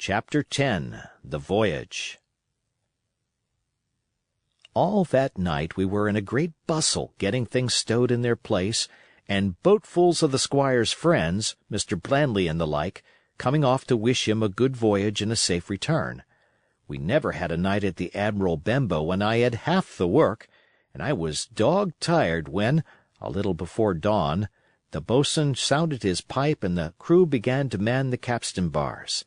Chapter 10 The Voyage All that night we were in a great bustle getting things stowed in their place, and boatfuls of the squire's friends, Mr. Blandley and the like, coming off to wish him a good voyage and a safe return. We never had a night at the Admiral Benbow when I had half the work, and I was dog-tired when, a little before dawn, the boatswain sounded his pipe and the crew began to man the capstan bars.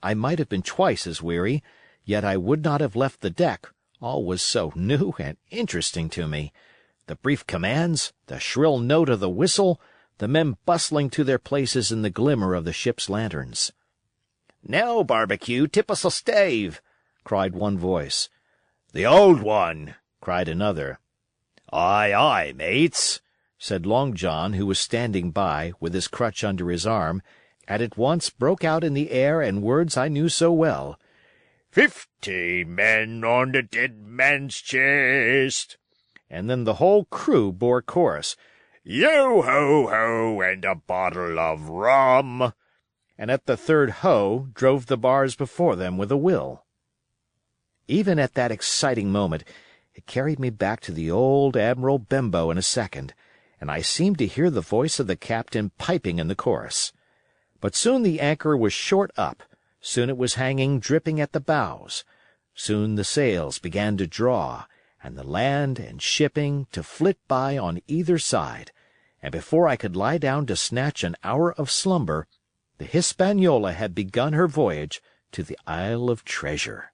I might have been twice as weary, yet I would not have left the deck, all was so new and interesting to me. The brief commands, the shrill note of the whistle, the men bustling to their places in the glimmer of the ship's lanterns. "Now, Barbecue, tip us a stave!" cried one voice. "The old one!" cried another. "Aye, aye, mates," said Long John, who was standing by, with his crutch under his arm, and at once broke out in the air and words I knew so well. 15 men on the dead man's chest. And then the whole crew bore chorus, "Yo-ho-ho, and a bottle of rum," and at the third ho drove the bars before them with a will. Even at that exciting moment, it carried me back to the old Admiral Benbow in a second, and I seemed to hear the voice of the captain piping in the chorus. But soon the anchor was short up, soon it was hanging dripping at the bows, soon the sails began to draw, and the land and shipping to flit by on either side, and before I could lie down to snatch an hour of slumber, the Hispaniola had begun her voyage to the Isle of Treasure.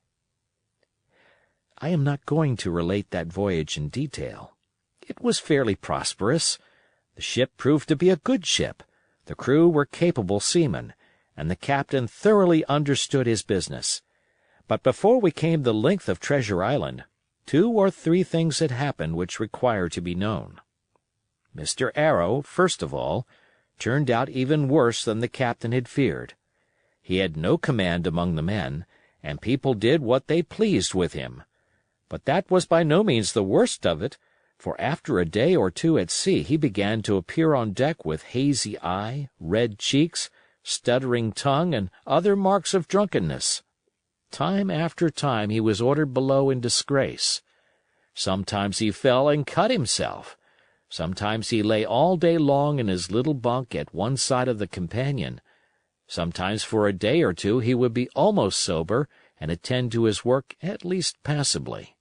I am not going to relate that voyage in detail. It was fairly prosperous. The ship proved to be a good ship, the crew were capable seamen, and the captain thoroughly understood his business. But before we came the length of Treasure Island, 2 or 3 things had happened which require to be known. Mr. Arrow, first of all, turned out even worse than the captain had feared. He had no command among the men, and people did what they pleased with him. But that was by no means the worst of it, for after a day or 2 at sea he began to appear on deck with hazy eye, red cheeks, stuttering tongue, and other marks of drunkenness. Time after time he was ordered below in disgrace. Sometimes he fell and cut himself. Sometimes he lay all day long in his little bunk at one side of the companion. Sometimes for a day or 2 he would be almost sober and attend to his work at least passably.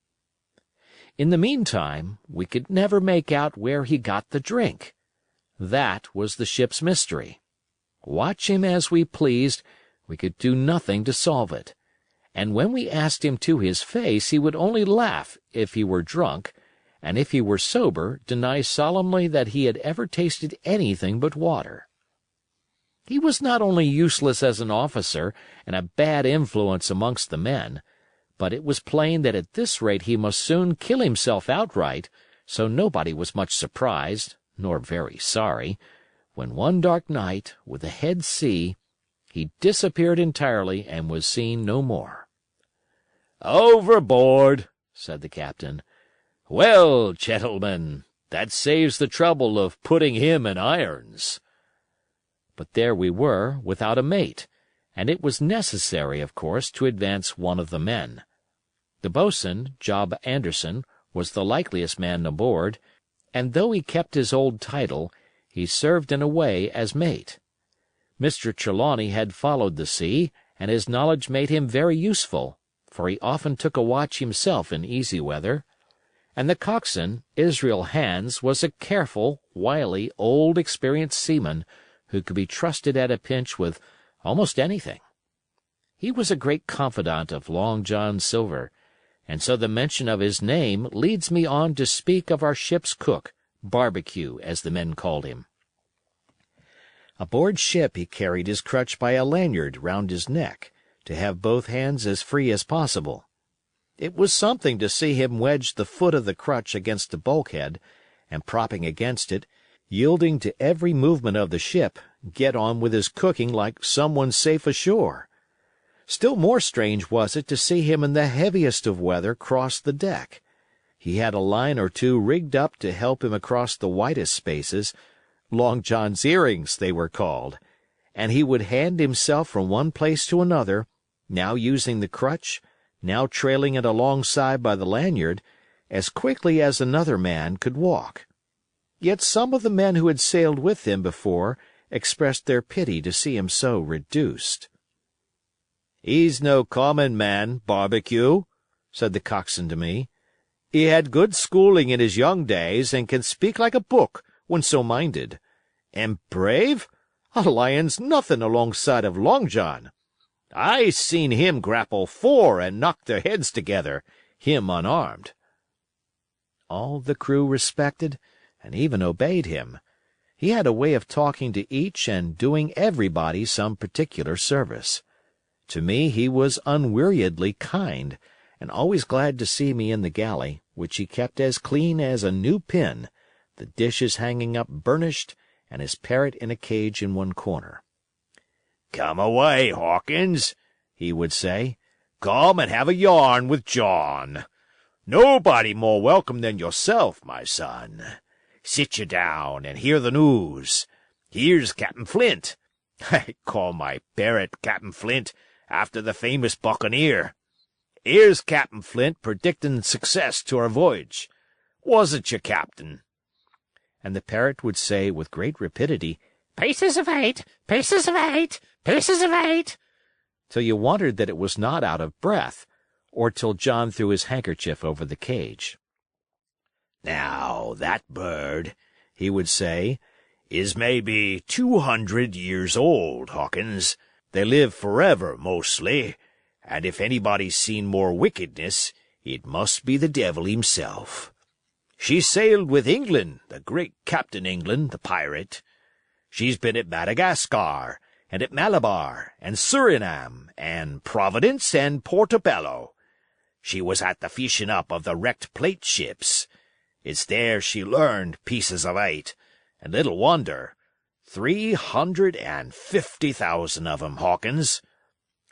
In the meantime, we could never make out where he got the drink. That was the ship's mystery. Watch him as we pleased, we could do nothing to solve it. And when we asked him to his face, he would only laugh if he were drunk, and if he were sober, deny solemnly that he had ever tasted anything but water. He was not only useless as an officer and a bad influence amongst the men, but it was plain that at this rate he must soon kill himself outright, so nobody was much surprised, nor very sorry, when one dark night, with a head sea, he disappeared entirely and was seen no more. "Overboard," said the captain. "Well, gentlemen, that saves the trouble of putting him in irons." But there we were, without a mate, and it was necessary, of course, to advance one of the men. The boatswain, Job Anderson, was the likeliest man aboard, and though he kept his old title, he served in a way as mate. Mr. Trelawney had followed the sea, and his knowledge made him very useful, for he often took a watch himself in easy weather. And the coxswain, Israel Hands, was a careful, wily, old, experienced seaman, who could be trusted at a pinch with almost anything. He was a great confidant of Long John Silver, and so the mention of his name leads me on to speak of our ship's cook, Barbecue, as the men called him. Aboard ship he carried his crutch by a lanyard round his neck, to have both hands as free as possible. It was something to see him wedge the foot of the crutch against the bulkhead, and propping against it, yielding to every movement of the ship, get on with his cooking like someone safe ashore. Still more strange was it to see him in the heaviest of weather cross the deck. He had a line or 2 rigged up to help him across the widest spaces, Long John's earrings they were called, and he would hand himself from one place to another, now using the crutch, now trailing it alongside by the lanyard, as quickly as another man could walk. Yet some of the men who had sailed with him before expressed their pity to see him so reduced. "He's no common man, Barbecue," said the coxswain to me. "He had good schooling in his young days, and can speak like a book when so minded. And brave? A lion's nothing alongside of Long John. I seen him grapple 4 and knock their heads together, him unarmed." All the crew respected and even obeyed him. He had a way of talking to each and doing everybody some particular service. To me he was unweariedly kind, and always glad to see me in the galley, which he kept as clean as a new pin, the dishes hanging up burnished, and his parrot in a cage in one corner. "Come away, Hawkins," he would say. "Come and have a yarn with John. Nobody more welcome than yourself, my son. Sit you down and hear the news. Here's Captain Flint. I call my parrot Captain Flint after the famous buccaneer. Here's Captain Flint predicting success to our voyage. Wasn't you, Captain?" And the parrot would say with great rapidity, "Paces of 8, paces of 8, paces of 8," till you wondered that it was not out of breath, or till John threw his handkerchief over the cage. "Now, that bird," he would say, "is maybe 200 years old, Hawkins. They live forever, mostly, and if anybody's seen more wickedness, it must be the devil himself. She sailed with England, the great Captain England, the pirate. She's been at Madagascar, and at Malabar, and Surinam, and Providence, and Portobello. She was at the fishing up of the wrecked plate ships. It's there she learned pieces of 8, and little wonder. 350,000 of 'em, Hawkins.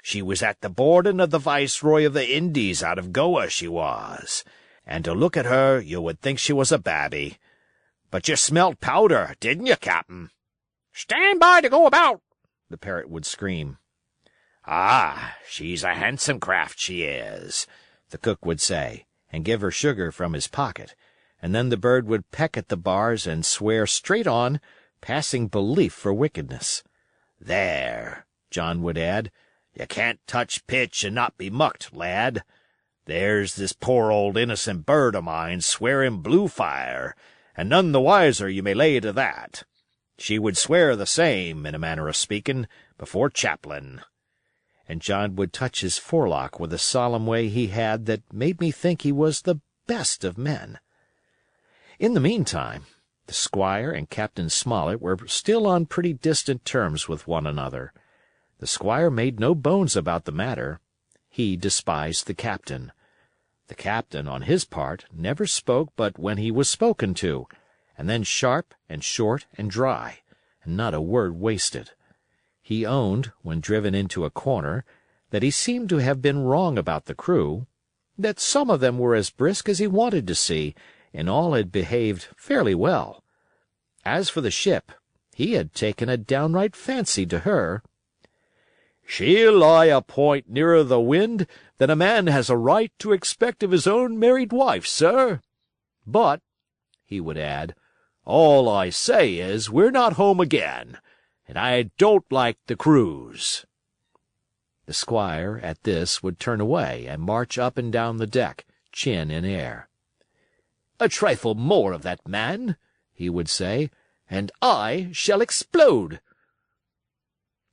She was at the boarding of the Viceroy of the Indies out of Goa, she was, and to look at her you would think she was a babby. But you smelt powder, didn't you, Captain?" "Stand by to go about," the parrot would scream. "Ah, she's a handsome craft, she is," the cook would say, and give her sugar from his pocket, and then the bird would peck at the bars and swear straight on, passing belief for wickedness. "There," John would add, "you can't touch pitch and not be mucked, lad. There's this poor old innocent bird of mine swearing blue fire, and none the wiser you may lay to that. She would swear the same, in a manner of speaking, before Chaplain." And John would touch his forelock with a solemn way he had that made me think he was the best of men. In the meantime, the squire and Captain Smollett were still on pretty distant terms with one another. The squire made no bones about the matter. He despised the captain. The captain, on his part, never spoke but when he was spoken to, and then sharp and short and dry, and not a word wasted. He owned, when driven into a corner, that he seemed to have been wrong about the crew, that some of them were as brisk as he wanted to see, and all had behaved fairly well. As for the ship, he had taken a downright fancy to her. "She'll lie a point nearer the wind than a man has a right to expect of his own married wife, sir. But," he would add, "all I say is we're not home again, and I don't like the cruise." The squire, at this, would turn away and march up and down the deck, chin in air. "A trifle more of that man," he would say, "and I shall explode."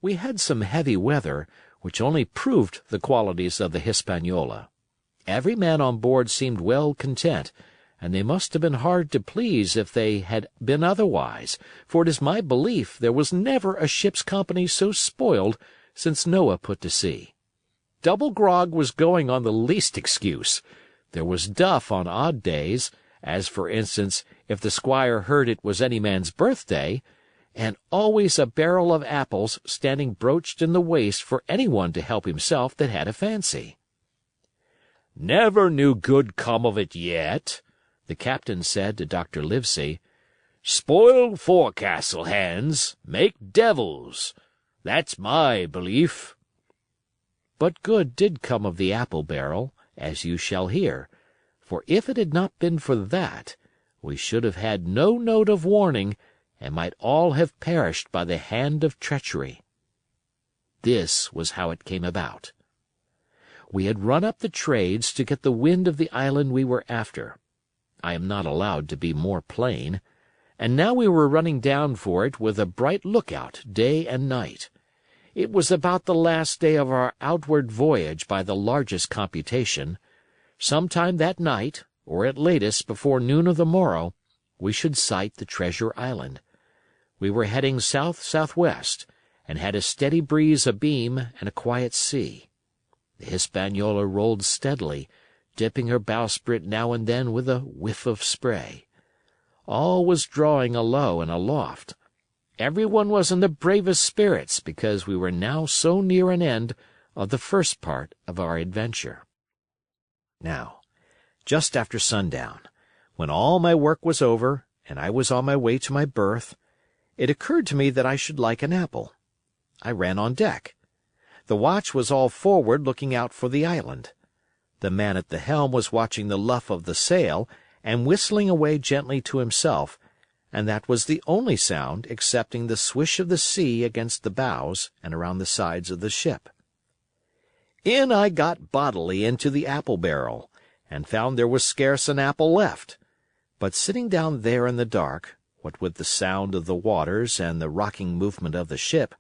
We had some heavy weather, which only proved the qualities of the Hispaniola. Every man on board seemed well content, and they must have been hard to please if they had been otherwise, for it is my belief there was never a ship's company so spoiled since Noah put to sea. Double grog was going on the least excuse. There was duff on odd days, as, for instance, if the squire heard it was any man's birthday, and always a barrel of apples standing broached in the waist for any one to help himself that had a fancy. "Never knew good come of it yet," the captain said to Dr. Livesey. "Spoiled forecastle hands make devils. That's my belief." but good did come of the apple barrel, as you shall hear, for if it had not been for that, we should have had no note of warning, and might all have perished by the hand of treachery. This was how it came about. We had run up the trades to get the wind of the island we were after. I am not allowed to be more plain. And now we were running down for it with a bright lookout day and night. It was about the last day of our outward voyage by the largest computation. Sometime that night, or at latest before noon of the morrow, we should sight the treasure island. We were heading south-southwest, and had a steady breeze abeam and a quiet sea. The Hispaniola rolled steadily, dipping her bowsprit now and then with a whiff of spray. All was drawing alow and aloft. Everyone was in the bravest spirits because we were now so near an end of the first part of our adventure. Now, just after sundown, when all my work was over and I was on my way to my berth, it occurred to me that I should like an apple. I ran on deck. The watch was all forward looking out for the island. The man at the helm was watching the luff of the sail and whistling away gently to himself, and that was the only sound excepting the swish of the sea against the bows and around the sides of the ship. In I got bodily into the apple barrel, and found there was scarce an apple left. But sitting down there in the dark, what with the sound of the waters and the rocking movement of the ship,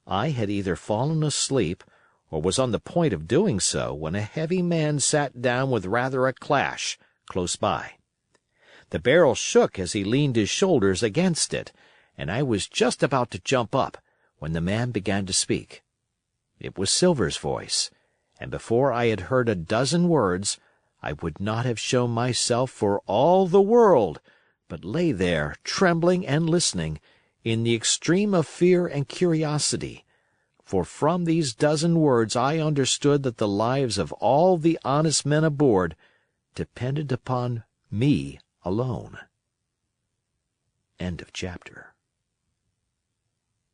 I had either fallen asleep or was on the point of doing so when a heavy man sat down with rather a clash close by. The barrel shook as he leaned his shoulders against it, and I was just about to jump up when the man began to speak. It was Silver's voice, and before I had heard a dozen words, I would not have shown myself for all the world, but lay there trembling and listening, in the extreme of fear and curiosity, for from these dozen words I understood that the lives of all the honest men aboard depended upon me alone. End of chapter.